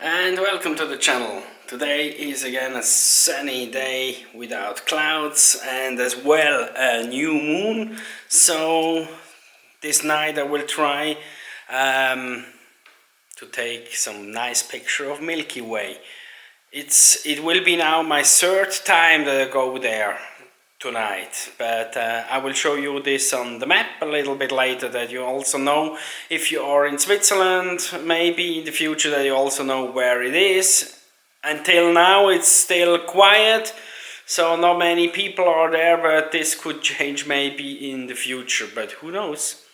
And welcome to the channel. Today is again a sunny day without clouds and as well a new moon. So this night I will try to take some nice picture of Milky Way. It will be now my third time that I go there tonight, but I will show you this on the map a little bit later, that you also know, if you are in Switzerland, maybe in the future, that you also know where it is. Until now it's still quiet, so not many people are there, but this could change maybe in the future, but who knows.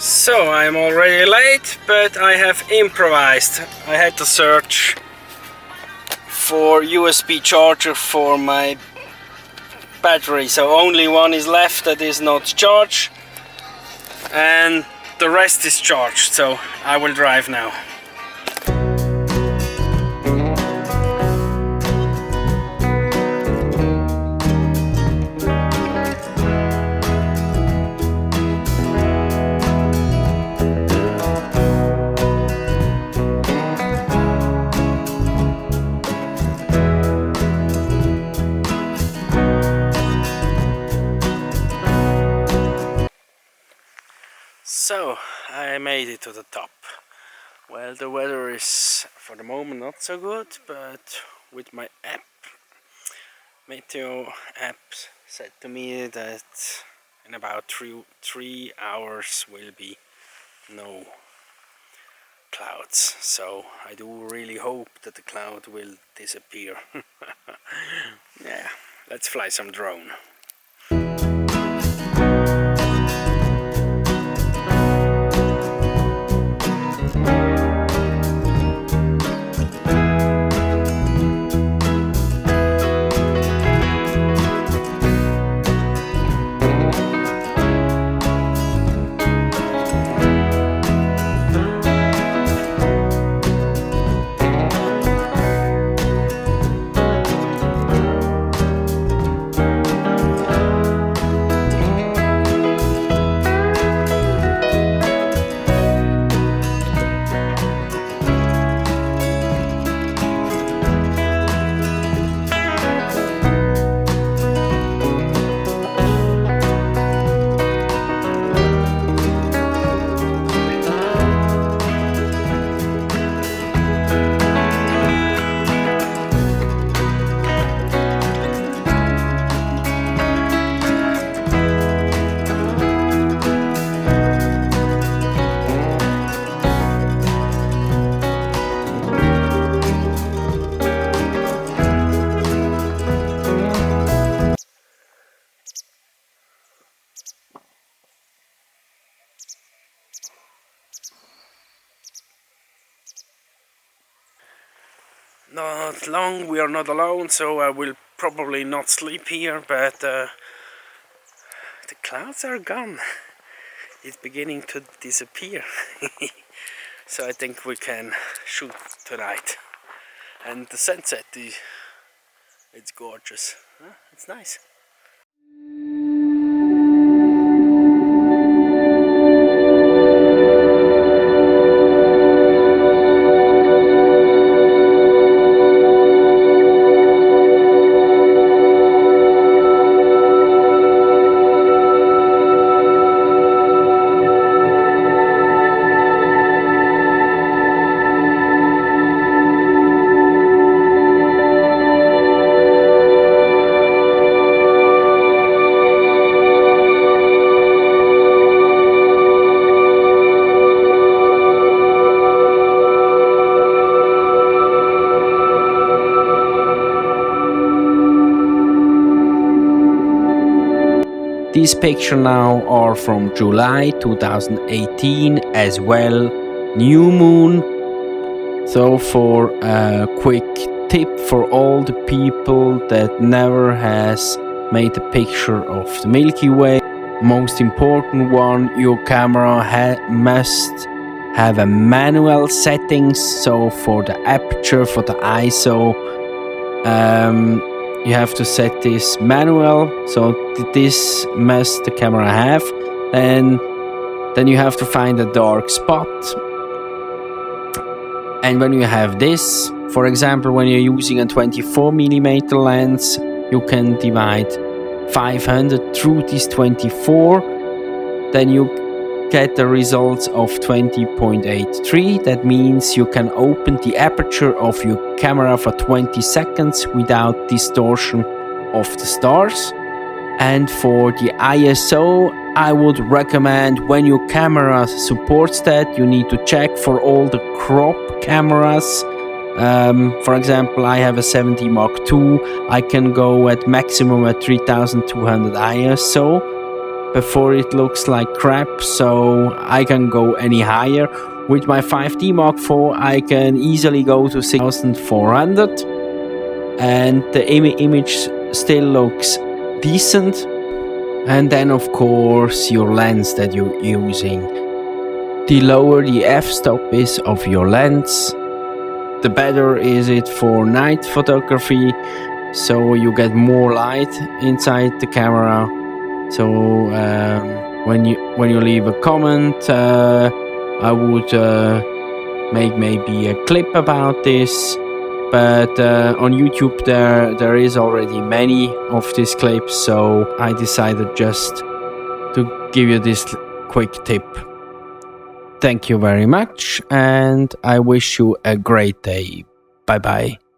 So I'm already late, but I have improvised. I had to search for USB charger for my battery, so only one is left that is not charged and the rest is charged, so I will drive now. So I made it to the top. Well, the weather is for the moment not so good, but with my app, Meteo app, said to me that in about 3 hours will be no clouds. So I do really hope that the cloud will disappear. Yeah, let's fly some drone. Not long, we are not alone, so I will probably not sleep here, but the clouds are gone. It's beginning to disappear. So I think we can shoot tonight. And the sunset, it's gorgeous. Huh? It's nice. These pictures now are from July 2018 as well, new moon, So for a quick tip for all the people that never has made a picture of the Milky Way, most important one, your camera must have a manual settings. So for the aperture, for the ISO, you have to set this manual. So this must the camera have. Then you have to find a dark spot. And when you have this, for example, when you're using a 24mm lens, you can divide 500 through this 24. Then you get the results of 20.83. That means you can open the aperture of your camera for 20 seconds without distortion of the stars. And for the ISO, I would recommend, when your camera supports that, you need to check for all the crop cameras. For example, I have a 70 Mark II. I can go at maximum at 3200 ISO before it looks like crap, so I can go any higher. With my 5D Mark IV, I can easily go to 6400, and the image still looks decent. And then of course your lens that you're using. The lower the f-stop is of your lens, the better is it for night photography, so you get more light inside the camera. So when you leave a comment, I would make maybe a clip about this. But on YouTube there is already many of these clips, so I decided just to give you this quick tip. Thank you very much, and I wish you a great day. Bye bye.